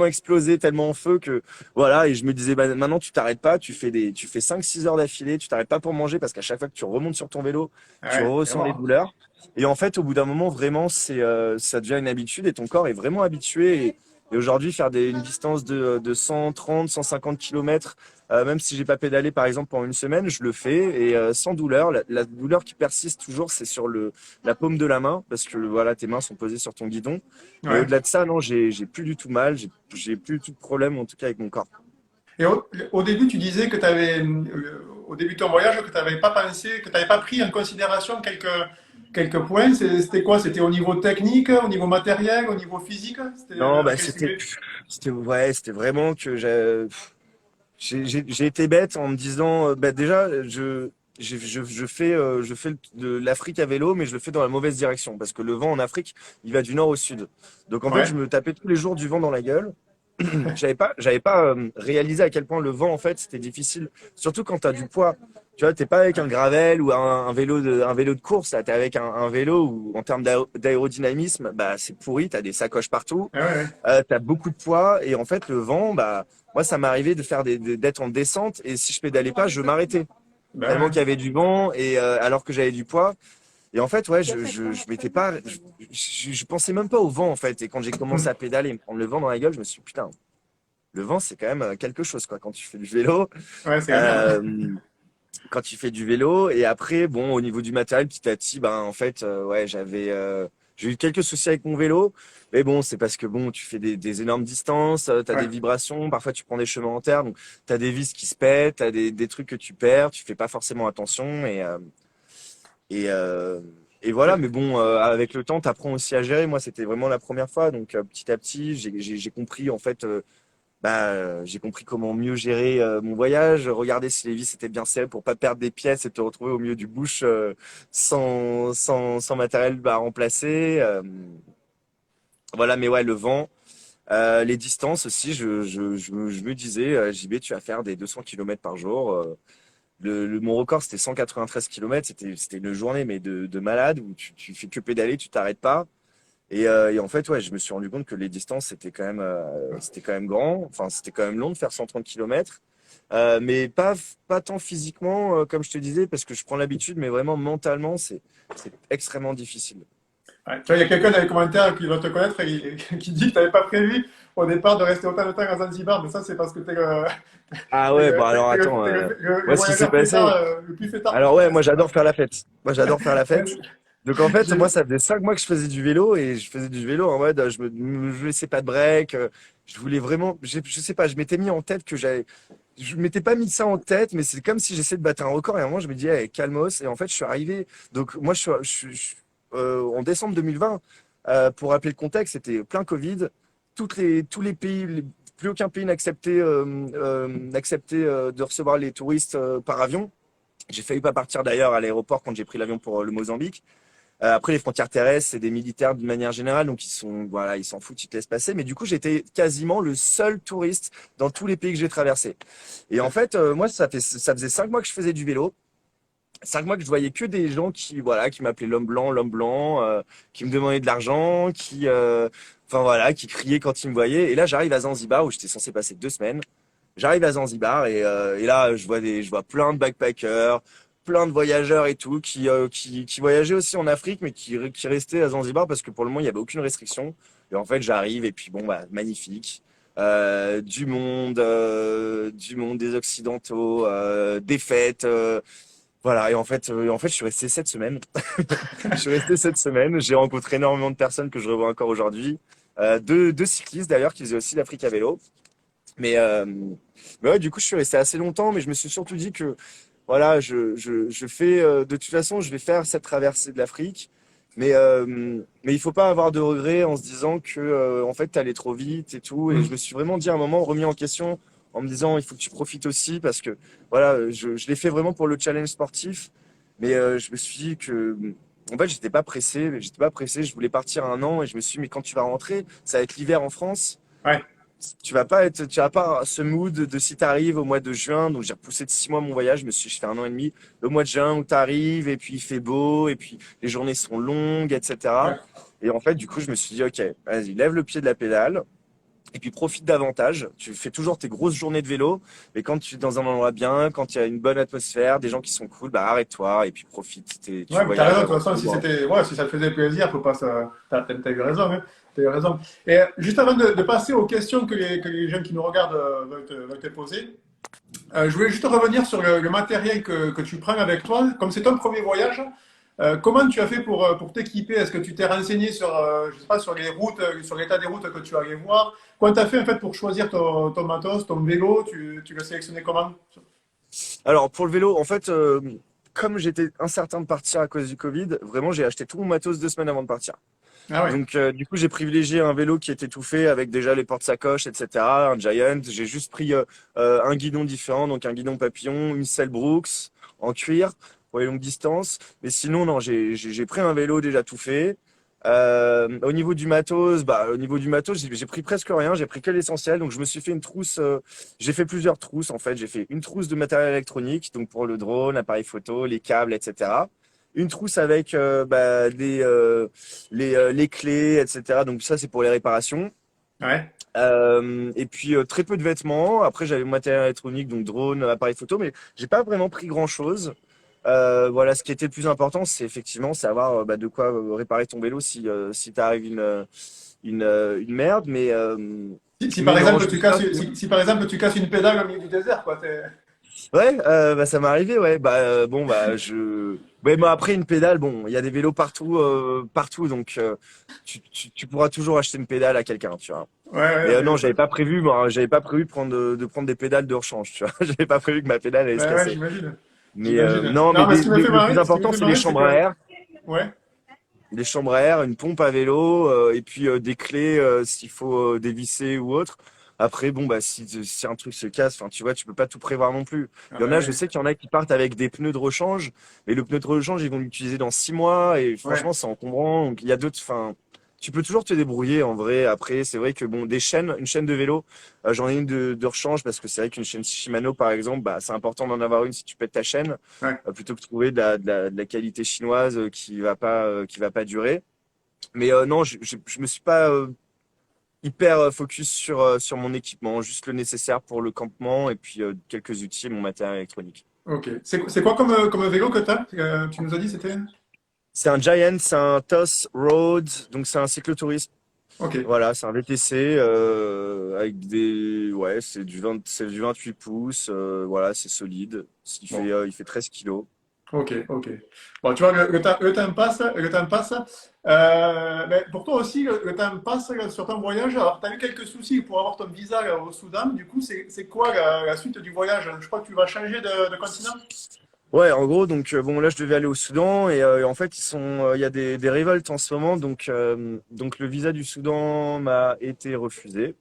explosées, tellement en feu que, voilà. Et je me disais, bah, maintenant, tu t'arrêtes pas, tu fais 5-6 heures d'affilée, tu t'arrêtes pas pour manger parce qu'à chaque fois que tu remontes sur ton vélo, tu Ouais, c'est ressens les mort. douleurs. Et en fait, au bout d'un moment, vraiment, ça devient une habitude et ton corps est vraiment habitué. Et aujourd'hui, faire une distance de 130, 150 km, même si j'ai pas pédalé, par exemple, pendant une semaine, je le fais et sans douleur. La douleur qui persiste toujours, c'est sur la paume de la main parce que, voilà, tes mains sont posées sur ton guidon. Mais Ouais. au-delà de ça, non, j'ai plus du tout mal, j'ai plus du tout de problème, en tout cas, avec mon corps. Et au début, tu disais que tu avais, au début de ton voyage, que tu n'avais pas pensé, que tu n'avais pas pris en considération quelques points. C'était quoi? C'était au niveau technique, au niveau matériel, au niveau physique? C'était Non, à bah, quel sujet? ouais, c'était vraiment que j'ai été bête en me disant, bah, déjà, je fais de l'Afrique à vélo, mais je le fais dans la mauvaise direction parce que le vent en Afrique, il va du nord au sud. Donc, en fait, je Ouais, me tapais tous les jours du vent dans la gueule. J'avais pas réalisé à quel point le vent, en fait, c'était difficile. Surtout quand tu as du poids. Tu vois, t'es pas avec un gravel ou un vélo de course, là, t'es avec un vélo où, en termes d'aérodynamisme, bah, c'est pourri, t'as des sacoches partout, ouais, ouais. t'as beaucoup de poids, et en fait, le vent, bah, moi, ça m'arrivait d'être en descente, et si je pédalais pas, je m'arrêtais. Tellement Ben, qu'il y avait du vent, et alors que j'avais du poids. Et en fait, ouais, je m'étais pas, je pensais même pas au vent, en fait. Et quand j'ai ouais. commencé à pédaler, me prendre le vent dans la gueule, je me suis dit, putain, le vent, c'est quand même quelque chose, quoi, quand tu fais du vélo. Ouais, c'est gagnant. Euh, Quand tu fais du vélo. Et après, bon, au niveau du matériel, petit à petit, ben, en fait, ouais, j'ai eu quelques soucis avec mon vélo. Mais bon, c'est parce que bon, tu fais des énormes distances, tu as des Ouais. vibrations, parfois tu prends des chemins en terre, donc tu as des vis qui se pètent, tu as des trucs que tu perds, tu fais pas forcément attention. Et, euh, et voilà, mais bon, avec le temps, tu apprends aussi à gérer. Moi, c'était vraiment la première fois, donc petit à petit, j'ai compris en fait. J'ai compris comment mieux gérer mon voyage, regarder si les vis étaient bien serrées pour pas perdre des pièces et te retrouver au milieu du bush sans matériel à remplacer. Voilà, mais ouais, le vent, les distances aussi, je me disais, JB, tu vas faire des 200 km par jour. Mon record, c'était 193 km, c'était une journée, mais de malade, où tu fais que pédaler, tu t'arrêtes pas. Et en fait, ouais, je me suis rendu compte que les distances, c'était quand même grand. Enfin, c'était quand même long de faire 130 km. Mais pas tant physiquement, comme je te disais, parce que je prends l'habitude, mais vraiment mentalement, c'est extrêmement difficile. Ouais. Tu vois, il y a quelqu'un dans les commentaires qui doit te connaître et qui dit que tu n'avais pas prévu au départ de rester autant de temps à Zanzibar, mais ça, c'est parce que tu es, Ah ouais, bon alors attends, le moi ce qui s'est voyageur fêtard, passé, le plus fêtard que je alors ouais, moi connaisse. j'adore faire la fête. Moi j'adore faire la Ouais, fête. Donc en fait, moi j'ai- ça faisait 5 mois que je faisais du vélo et je faisais du vélo en mode je laissais pas de break. Je voulais vraiment, je sais pas, je m'étais mis en tête je m'étais pas mis ça en tête, mais c'est comme si j'essayais de battre un record et à un moment je me dis hey, calmos et en fait je suis arrivé. Donc moi en décembre 2020, pour rappeler le contexte, c'était plein Covid, tous les pays, plus aucun pays n'acceptait de recevoir les touristes par avion. J'ai failli pas partir d'ailleurs à l'aéroport quand j'ai pris l'avion pour le Mozambique. Après, les frontières terrestres, c'est des militaires d'une manière générale, donc voilà, ils s'en foutent, ils te laissent passer. Mais du coup, j'étais quasiment le seul touriste dans tous les pays que j'ai traversés. Et en fait, moi, ça faisait 5 mois que je faisais du vélo. 5 mois que je voyais que des gens voilà, qui m'appelaient l'homme blanc, qui me demandaient de l'argent, enfin voilà, qui criaient quand ils me voyaient. Et là, j'arrive à Zanzibar où j'étais censé passer 2 semaines. J'arrive à Zanzibar et là, je vois plein de backpackers, plein de voyageurs et tout, qui voyageaient aussi en Afrique, mais qui restaient à Zanzibar parce que pour le moment, il n'y avait aucune restriction. Et en fait, j'arrive et puis bon, bah, magnifique. Du monde, des Occidentaux, des fêtes. Voilà, et en fait, je suis resté 7 semaines. Je suis resté 7 semaines. J'ai rencontré énormément de personnes que je revois encore aujourd'hui. Deux cyclistes d'ailleurs qui faisaient aussi l'Afrique à vélo. Mais, euh, mais ouais, du coup, je suis resté assez longtemps, mais je me suis surtout dit que voilà, je fais de toute façon, je vais faire cette traversée de l'Afrique. Mais il faut pas avoir de regrets en se disant que en fait, t'allais trop vite et tout. Et je me suis vraiment dit à un moment, remis en question, en me disant, il faut que tu profites aussi parce que voilà, je l'ai fait vraiment pour le challenge sportif. Mais je me suis dit que en fait, j'étais pas pressé. Je voulais partir 1 an et je me suis dit, mais quand tu vas rentrer, ça va être l'hiver en France. Ouais. tu vas pas ce mood de si tu arrives au mois de juin, donc j'ai repoussé de 6 mois mon voyage, je fais 1 an et demi, le mois de juin où tu arrives, et puis il fait beau, et puis les journées sont longues, etc. Ouais. Et en fait, du coup, je me suis dit, ok, vas-y, lève le pied de la pédale, et puis profite davantage. Tu fais toujours tes grosses journées de vélo, mais quand tu es dans un endroit bien, quand il y a une bonne atmosphère, des gens qui sont cool, bah arrête-toi, et puis profite, tu Ouais, mais t'as voyages raison, de toute avant façon, tout. Hein. si ça te faisait plaisir, faut pas ça. T'as eu raison, hein. T'as eu raison. Et juste avant de passer aux questions que les gens qui nous regardent veulent te poser, je voulais juste revenir sur le matériel que tu prends avec toi. Comme c'est ton premier voyage, comment tu as fait pour t'équiper? Est-ce que tu t'es renseigné sur, je sais pas, sur les routes, sur l'état des routes que tu allais voir? Comment tu as fait en fait pour choisir ton matos, ton vélo? Tu l'as sélectionné comment? Alors, pour le vélo, en fait, comme j'étais incertain de partir à cause du Covid, vraiment, j'ai acheté tout mon matos 2 semaines avant de partir. Ah ouais, Donc, du coup, j'ai privilégié un vélo qui était tout fait avec déjà les porte-sacoches, etc. Un Giant. J'ai juste pris un guidon différent, donc un guidon papillon, une selle Brooks en cuir pour les longues distances. Mais sinon, non, j'ai pris un vélo déjà tout fait. Au niveau du matos, j'ai pris presque rien. J'ai pris que l'essentiel. Donc, je me suis fait une trousse. J'ai fait plusieurs trousses en fait. J'ai fait une trousse de matériel électronique, donc pour le drone, l'appareil photo, les câbles, etc. Une trousse avec les clés, etc. Donc ça, c'est pour les réparations. ouais. Et puis très peu de vêtements. Après, j'avais mon matériel électronique, donc drone, appareil photo, mais j'ai pas vraiment pris grand-chose. Voilà, ce qui était le plus important, c'est effectivement savoir de quoi réparer ton vélo si t'arrive une merde. Si par Mais non, exemple je me suis pas. si par exemple tu casses une pédale au milieu du désert, quoi. Ouais, ça m'est arrivé, ouais. Bon, Ouais, mais après une pédale, bon, il y a des vélos partout, partout, donc tu pourras toujours acheter une pédale à quelqu'un, tu vois. Ouais, ouais, Mais ok, non, pas de- j'avais pas prévu de prendre des pédales de rechange, tu vois. J'avais pas prévu que ma pédale allait se ouais, ouais, casser. j'imagine. Mais J'imagine. non, Non, mais ce qui me fait le plus marrer, important, c'est les c'est chambres à que. air, Ouais, une pompe à vélo, et puis des clés s'il faut dévisser ou autre. Après, bon, bah, si un truc se casse, enfin, tu vois, tu peux pas tout prévoir non plus. ah, Il y en bah, a, je ouais. sais qu'il y en a qui partent avec des pneus de rechange, mais le pneu de rechange, ils vont l'utiliser dans 6 mois, et Ouais. franchement, c'est encombrant. Donc, il y a d'autres, enfin, tu peux toujours te débrouiller en vrai. Après, c'est vrai que bon, une chaîne de vélo, j'en ai une de rechange parce que c'est vrai qu'une chaîne Shimano, par exemple, bah, c'est important d'en avoir une si tu pètes ta chaîne, Ouais. plutôt que de trouver de la qualité chinoise qui va pas durer. Mais non, je me suis pas hyper focus sur mon équipement, juste le nécessaire pour le campement et puis quelques outils et mon matériel électronique. Ok. C'est quoi comme vélo que t'as? Tu nous as dit c'était? C'est un Giant, c'est un TOS Road, donc c'est un cyclotourisme. Ok. Voilà, c'est un VTC avec c'est du 28 pouces, voilà, c'est solide. Bon. Il fait 13 kilos. Ok, ok. Bon, tu vois, le temps passe, le temps passe. Mais pour toi aussi, le temps passe sur ton voyage. Alors, tu as eu quelques soucis pour avoir ton visa là, au Soudan. Du coup, c'est quoi la suite du voyage? Je crois que tu vas changer de continent? Ouais, en gros, donc bon, là, je devais aller au Soudan et en fait, il y a des révoltes en ce moment, donc le visa du Soudan m'a été refusé.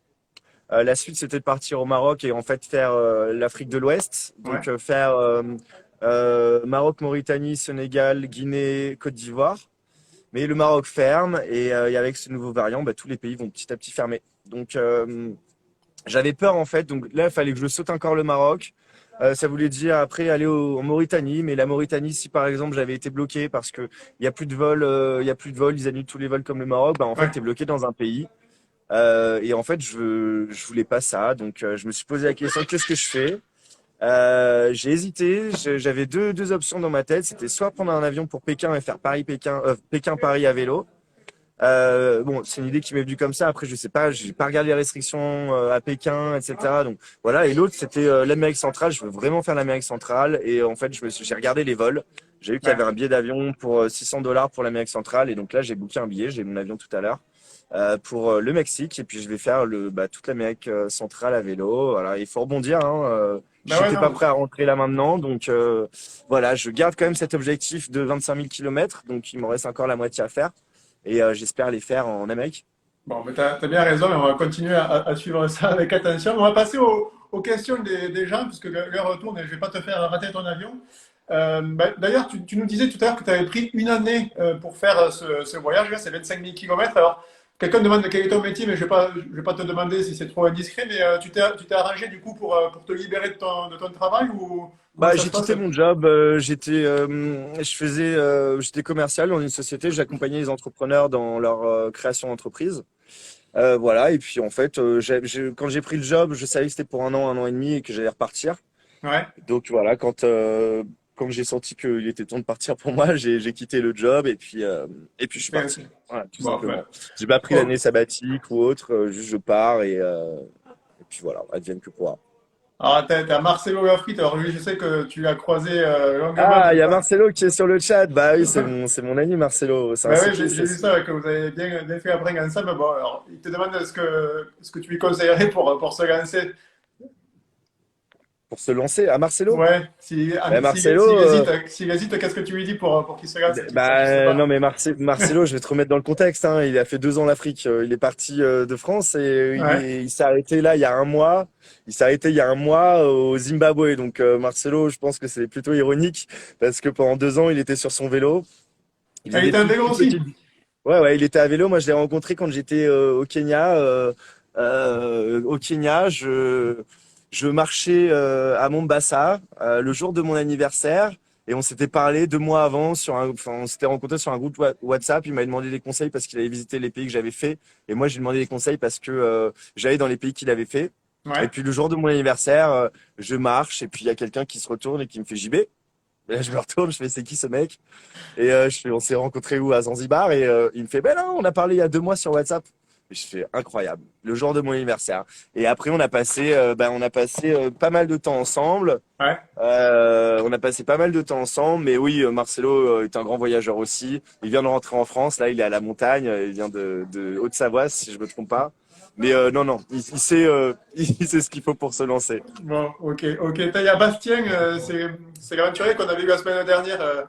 La suite, c'était de partir au Maroc et en fait faire l'Afrique de l'Ouest, Ouais, donc faire Maroc, Mauritanie, Sénégal, Guinée, Côte d'Ivoire. Mais le Maroc ferme et avec ce nouveau variant, bah, tous les pays vont petit à petit fermer. Donc j'avais peur en fait, donc là, il fallait que je saute encore le Maroc. Ça voulait dire après aller en Mauritanie, mais la Mauritanie, si par exemple j'avais été bloqué parce que il y a plus de vol, il y a plus de vols, ils annulent tous les vols comme le Maroc, bah en fait ouais, t'es bloqué dans un pays. Et en fait je voulais pas ça, donc je me suis posé la question qu'est-ce que je fais? J'ai hésité, j'avais deux options dans ma tête, c'était soit prendre un avion pour Pékin et faire Paris-Pékin, Pékin-Paris à vélo. Bon, c'est une idée qui m'est venue comme ça. Après, je sais pas, j'ai pas regardé les restrictions à Pékin, etc. Donc voilà. Et l'autre, c'était l'Amérique centrale. Je veux vraiment faire l'Amérique centrale. Et en fait, j'ai regardé les vols. J'ai vu qu'il y ouais. avait un billet d'avion pour $600 pour l'Amérique centrale. Et donc là, j'ai booké un billet. J'ai mon avion tout à l'heure pour le Mexique. Et puis je vais faire toute l'Amérique centrale à vélo. Voilà. Il faut rebondir. Hein, Ben ouais, j'étais pas non. prêt à rentrer là maintenant. Donc voilà, je garde quand même cet objectif de 25 000 kilomètres. Donc il me reste encore la moitié à faire et j'espère les faire en Amérique. Bon, mais t'as bien raison, et on va continuer à suivre ça avec attention. On va passer aux questions des gens, puisque l'heure retourne et je vais pas te faire rater ton avion. D'ailleurs, tu nous disais tout à l'heure que tu avais pris une année pour faire ce voyage, là, c'est 25 000 kilomètres. Alors, quelqu'un demande quel est ton métier, mais je vais pas te demander si c'est trop indiscret, mais tu t'es arrangé du coup pour te libérer de ton travail ou comment Bah, ça j'ai se passe? quitté mon job. J'étais commercial dans une société. J'accompagnais les entrepreneurs dans leur création d'entreprise. Voilà. Et puis en fait, quand j'ai pris le job, je savais que c'était pour un an et demi et que j'allais repartir. Ouais. Donc voilà, quand j'ai senti qu'il était temps de partir pour moi, j'ai quitté le job et puis je suis Ok, parti. ok. Voilà, tout Bon, ouais. simplement. J'ai pas pris Oh. l'année sabbatique ou autre. Juste je pars et puis voilà, advienne que pourra. Alors, t'as Marcelo Lafrit, alors lui, je sais que tu l'as croisé longuement, Ah, tu il y a vois. Marcelo qui est sur le chat. Bah oui, c'est mon ami Marcelo. C'est un Ben oui, cycliste j'ai vu aussi. ça, ouais, que vous avez bien fait la bringue ensemble. Bon, alors, il te demande ce que tu lui conseillerais pour se lancer. Pour se lancer. À Marcelo? Ouais, Bah Marcelo, s'il hésite, qu'est-ce que tu lui dis pour qu'il se lance et qu'il franchisse le bah non pas? mais Marcelo, je vais te remettre dans le contexte. Hein. Il a fait 2 ans l'Afrique. Il est parti de France et Ouais. il s'est arrêté là il y a un mois. Il s'est arrêté il y a un mois au Zimbabwe. Donc Marcelo, je pense que c'est plutôt ironique parce que pendant 2 ans, il était sur son vélo. Il Ah, faisait il des était un toutes, vélo toutes aussi? petites. Ouais, ouais, il était à vélo. Moi, je l'ai rencontré quand j'étais au Kenya. Au Kenya, je marchais à Mombasa le jour de mon anniversaire et on s'était parlé 2 mois avant enfin, on s'était rencontrés sur un groupe WhatsApp. Il m'avait demandé des conseils parce qu'il avait visité les pays que j'avais fait et moi, j'ai demandé des conseils parce que j'allais dans les pays qu'il avait fait. Et Ouais. puis le jour de mon anniversaire, je marche et puis il y a quelqu'un qui se retourne et qui me fait JB. Et là, je me retourne, je fais c'est qui ce mec? Et on s'est rencontrés où? À Zanzibar. Et il me fait, ben non, on a parlé il y a 2 mois sur WhatsApp. Et je fais incroyable, le jour de mon anniversaire. Et après, on a passé pas mal de temps ensemble. Ouais. On a passé pas mal de temps ensemble. Mais oui, Marcelo est un grand voyageur aussi. Il vient de rentrer en France. Là, il est à la montagne. Il vient de Haute-Savoie, si je me trompe pas. Mais non, non, il sait ce qu'il faut pour se lancer. Bon, ok, ok. Il y a Bastien, c'est l'aventurier qu'on avait vu la semaine dernière,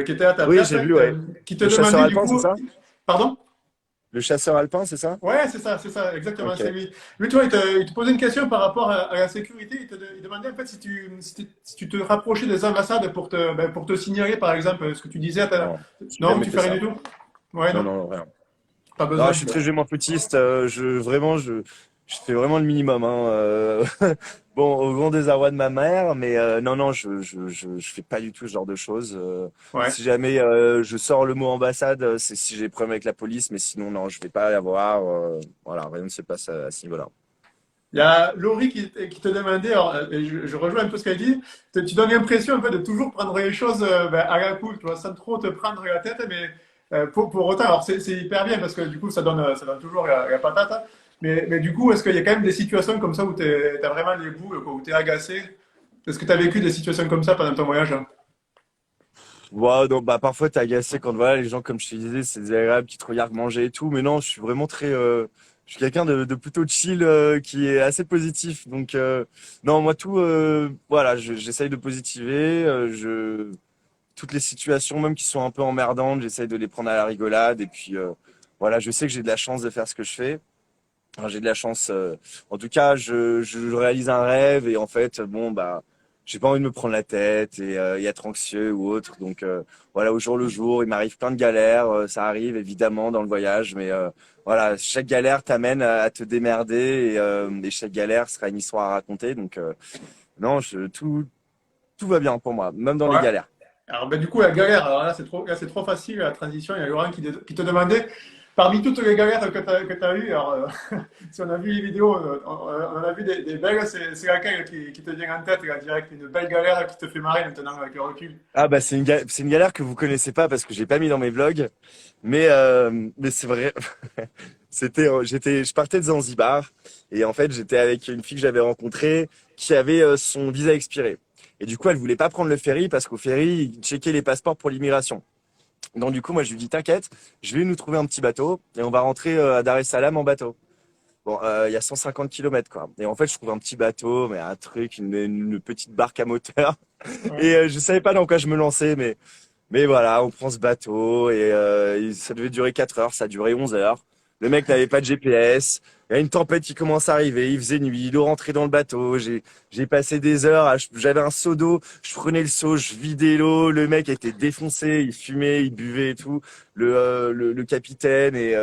qui était à ta Oui, place, j'ai hein, vu, ouais. qui te Le chasseur demandait du alpin, c'est coup. ça? Pardon? Le chasseur alpin, c'est ça? Ouais, c'est ça, exactement, c'est Ok. lui. Lui, tu vois, il te posait une question par rapport à la sécurité. Il demandait en fait si tu te rapprochais des ambassades pour te signaler, par exemple, ce que tu disais. Non, j'ai Non, jamais tu fait fais rien ça. du tout? Ouais, Non, non, non, rien. pas Non, je besoin. suis Bon. très jument footiste. Je fais vraiment le minimum. Hein, bon, au grand désarroi de ma mère, mais non, non, je fais pas du tout ce genre de choses. Ouais. Si jamais je sors le mot ambassade, c'est si j'ai des problèmes avec la police, mais sinon, non, je vais pas y avoir. Voilà, rien ne se passe à ce niveau-là. Il y a Laurie qui te demandait, alors, et je rejoins un peu ce qu'elle dit, tu donnes l'impression en fait, de toujours prendre les choses à la cool, tu vois, sans trop te prendre la tête, mais pour autant, alors c'est hyper bien parce que du coup ça donne toujours la patate, hein. Mais du coup, est-ce qu'il y a quand même des situations comme ça où t'as vraiment les boules, quoi, où t'es agacé? Est-ce que tu as vécu des situations comme ça pendant ton voyage, hein? Ouais, donc, bah, parfois, t'es agacé quand voilà, les gens, comme je te disais, c'est désagréable, qui te regardent manger et tout. Mais non, je suis vraiment je suis quelqu'un de plutôt chill, qui est assez positif. Donc, non, moi, voilà, j'essaye de positiver. Toutes les situations, même qui sont un peu emmerdantes, j'essaye de les prendre à la rigolade. Et puis, voilà, je sais que j'ai de la chance de faire ce que je fais. Enfin, j'ai de la chance. En tout cas, je réalise un rêve et en fait, bon, bah, j'ai pas envie de me prendre la tête et être anxieux ou autre. Donc, voilà, au jour le jour, il m'arrive plein de galères. Ça arrive évidemment dans le voyage, mais voilà, chaque galère t'amène à te démerder et chaque galère sera une histoire à raconter. Donc, non, tout va bien pour moi, même dans les Ouais. galères. Alors, ben, du coup, la galère, alors là, c'est trop facile, la transition. Il y a Laurent qui te demandait, parmi toutes les galères que tu as eues, alors, si on a vu les vidéos, on en a vu des belles, c'est laquelle qui te vient en tête, là, direct, une belle galère qui te fait marrer maintenant avec le recul. Ah bah c'est une galère que vous connaissez pas parce que j'ai pas mis dans mes vlogs, mais c'est vrai. Je partais de Zanzibar et en fait j'étais avec une fille que j'avais rencontrée qui avait son visa expiré et du coup elle voulait pas prendre le ferry parce qu'au ferry ils checkaient les passeports pour l'immigration. Donc du coup moi je lui dis t'inquiète, je vais nous trouver un petit bateau et on va rentrer à Dar es Salaam en bateau. Bon, il y a 150 kilomètres quoi. Et en fait je trouve un petit bateau, mais un truc, une petite barque à moteur. Ouais. Et je savais pas dans quoi je me lançais, mais voilà, on prend ce bateau et ça devait durer 4 heures, ça a duré 11 heures. Le mec n'avait pas de GPS. Il y a une tempête qui commence à arriver. Il faisait nuit. L'eau rentrait dans le bateau. J'ai passé des heures. J'avais un seau d'eau. Je prenais le seau, je vidais l'eau. Le mec était défoncé. Il fumait, il buvait et tout. Le capitaine. Et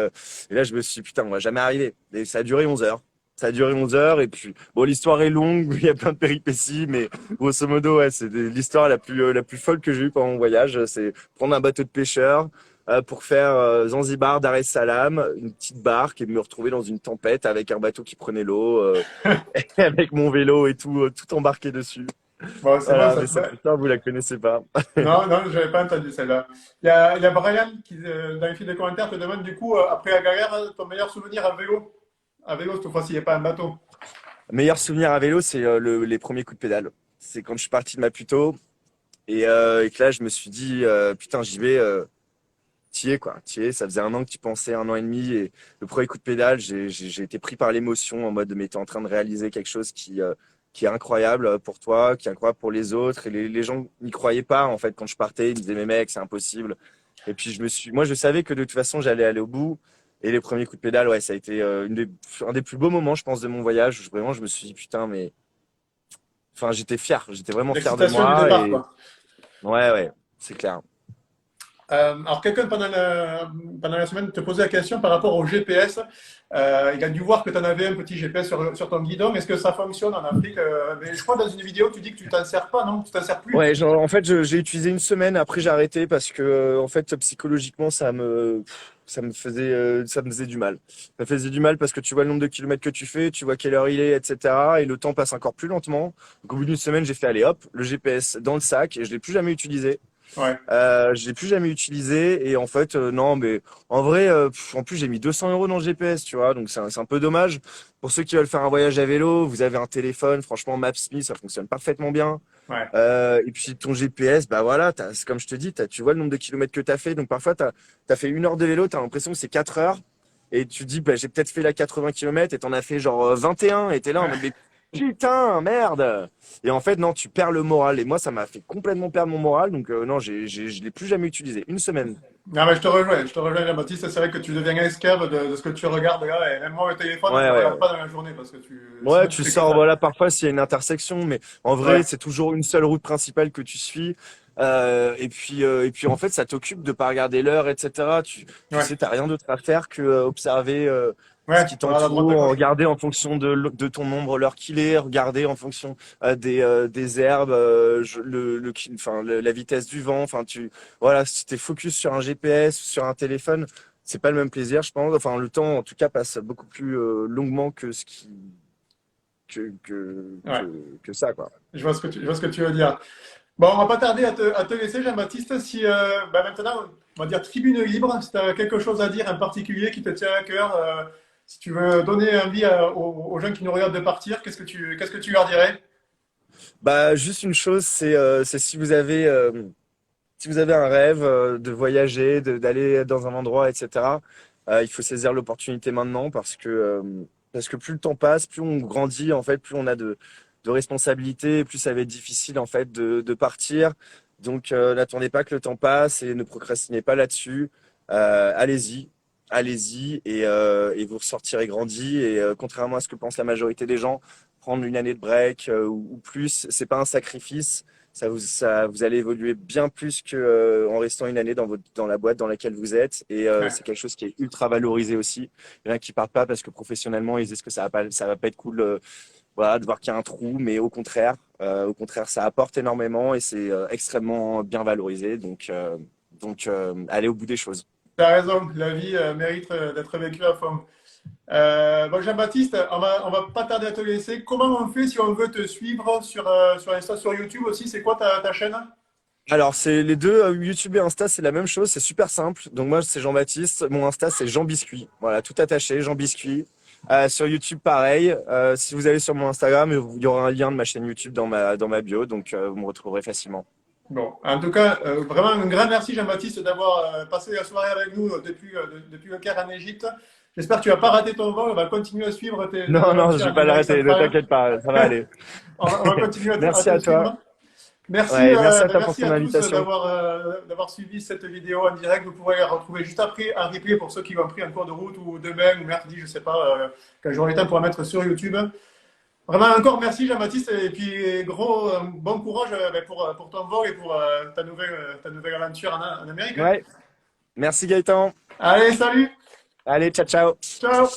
là, je me suis dit, putain, on va jamais arriver. Et ça a duré 11 heures. Ça a duré 11 heures. Et puis, bon, l'histoire est longue. Il y a plein de péripéties. Mais grosso modo, ouais, c'est l'histoire la plus folle que j'ai eue pendant mon voyage. C'est prendre un bateau de pêcheur pour faire Zanzibar, Dar es Salaam, une petite barque et me retrouver dans une tempête avec un bateau qui prenait l'eau, avec mon vélo et tout, tout embarqué dessus. Bon, c'est bon, Voilà, ça mais se cette fait. histoire, vous la connaissez pas. Non, non, j'avais pas entendu celle-là. Il y a Brian qui, dans les fils de commentaires, te demande du coup, après la galère, ton meilleur souvenir à vélo. À vélo, cette fois-ci, il n'y a pas un bateau. Meilleur souvenir à vélo, c'est les premiers coups de pédale. C'est quand je suis parti de Maputo et que là, je me suis dit, putain, j'y vais. T'y es quoi, t'y es. Ça faisait un an que tu pensais, un an et demi, et le premier coup de pédale, j'ai été pris par l'émotion en mode mais t'es en train de réaliser quelque chose qui est incroyable pour toi, qui est incroyable pour les autres, et les gens n'y croyaient pas en fait quand je partais, ils me disaient mais mec c'est impossible. Et puis moi je savais que de toute façon j'allais aller au bout, et les premiers coups de pédale, ouais ça a été un des plus beaux moments je pense de mon voyage, où vraiment je me suis dit putain mais, enfin j'étais vraiment fier de L'excitation du moi, départ, et quoi. ouais c'est clair. Alors, quelqu'un pendant la semaine te posait la question par rapport au GPS. Il a dû voir que tu en avais un petit GPS sur ton guidon. Est-ce que ça fonctionne en Afrique? Mais je crois dans une vidéo, tu dis que tu t'en sers pas, non? Tu t'en sers plus? Ouais, genre, en fait, j'ai utilisé une semaine. Après, j'ai arrêté parce que, en fait, psychologiquement, ça me faisait du mal. Ça me faisait du mal parce que tu vois le nombre de kilomètres que tu fais, tu vois quelle heure il est, etc. Et le temps passe encore plus lentement. Donc, au bout d'une semaine, j'ai fait, allez, hop, le GPS dans le sac, et je l'ai plus jamais utilisé. Ouais. Je l'ai plus jamais utilisé, et en fait non, mais en vrai en plus j'ai mis 200 euros dans le GPS, tu vois, donc c'est un peu dommage. Pour ceux qui veulent faire un voyage à vélo, vous avez un téléphone, franchement Maps.me ça fonctionne parfaitement bien. Ouais. Et puis ton GPS, bah voilà, c'est comme je te dis, tu vois le nombre de kilomètres que tu as fait, donc parfois t'as fait 1 heure de vélo, tu as l'impression que c'est 4 heures, et tu te dis bah j'ai peut-être fait la 80 kilomètres et t'en as fait genre 21, et t'es là en mode mais putain merde. Et en fait non, tu perds le moral, et moi ça m'a fait complètement perdre mon moral, donc non, je l'ai plus jamais utilisé une semaine. Non, mais je te rejoins, Jean-Baptiste. C'est vrai que tu deviens esclave de ce que tu regardes là. Et même moi, le téléphone, je Ouais ne le ouais regarde ouais. pas dans la journée parce que Ouais, sinon tu tu fais que sors, ça. voilà, parfois s'il y a une intersection, mais en vrai, Ouais, c'est toujours une seule route principale que tu suis. Et puis en fait, ça t'occupe de pas regarder l'heure, etc. Tu ouais, sais, t'as rien d'autre à faire que observer ce ouais. qui Voilà, à droite, à t'entoure, gauche. regarder en fonction de ton nombre l'heure qu'il est, regarder en fonction des herbes, enfin, la vitesse du vent. Enfin, voilà, si t'es focus sur un GPS, sur un téléphone, c'est pas le même plaisir, je pense. Enfin, le temps, en tout cas, passe beaucoup plus longuement que ce qui que, que, Ouais, que ça, quoi. je vois ce que tu veux dire. Bon, on va pas tarder à te laisser, Jean-Baptiste. Si maintenant, on va dire tribune libre, si tu as quelque chose à dire en particulier qui te tient à cœur, si tu veux donner envie aux gens qui nous regardent de partir, qu'est-ce que tu leur dirais? Bah, juste une chose, c'est si vous avez un rêve de voyager, d'aller dans un endroit, etc., il faut saisir l'opportunité maintenant parce que plus le temps passe, plus on grandit, en fait, plus on a de responsabilités, plus ça va être difficile, en fait, de partir. Donc, n'attendez pas que le temps passe et ne procrastinez pas là-dessus. Allez-y, allez-y, et vous ressortirez grandi. Et contrairement à ce que pense la majorité des gens, prendre une année de break ou plus, c'est pas un sacrifice. Vous allez évoluer bien plus que en restant une année dans la boîte dans laquelle vous êtes. Et Ouais. c'est quelque chose qui est ultra valorisé aussi. Il y en a qui partent pas parce que professionnellement, ils disent que ça va pas être cool, voilà, de voir qu'il y a un trou. Mais au contraire, ça apporte énormément, et c'est extrêmement bien valorisé. Donc, allez au bout des choses. Tu as raison, la vie mérite d'être vécue à fond. Bon, Jean-Baptiste, on va pas tarder à te laisser. Comment on fait si on veut te suivre sur Insta, sur YouTube aussi? C'est quoi ta chaîne? Alors, c'est les deux, YouTube et Insta, c'est la même chose, c'est super simple. Donc moi, c'est Jean-Baptiste, mon Insta, c'est Jean Biscuit. Voilà, tout attaché, Jean Biscuit. Sur YouTube, pareil. Si vous allez sur mon Instagram, il y aura un lien de ma chaîne YouTube dans ma bio, donc vous me retrouverez facilement. Bon, en tout cas, vraiment un grand merci Jean-Baptiste d'avoir passé la soirée avec nous depuis le Caire en Égypte. J'espère que tu vas pas rater ton vol. On va continuer à suivre tes Non, non, je aventures vais en pas Amérique l'arrêter, ne centrale. t'inquiète pas, ça va aller. On va continuer à Merci te à toi. suivre. Merci, Ouais, merci à toi pour merci ton à tous invitation. d'avoir suivi cette vidéo en direct. Vous pourrez la retrouver juste après un replay pour ceux qui ont pris un cours de route ou demain ou mercredi, je sais pas, quand j'aurai le temps pour la mettre sur YouTube. Vraiment encore merci Jean-Baptiste et puis gros bon courage ben, pour ton vol et pour ta nouvelle aventure en Amérique. Ouais, merci Gaëtan. Allez, salut, Allez, ciao, ciao. ciao.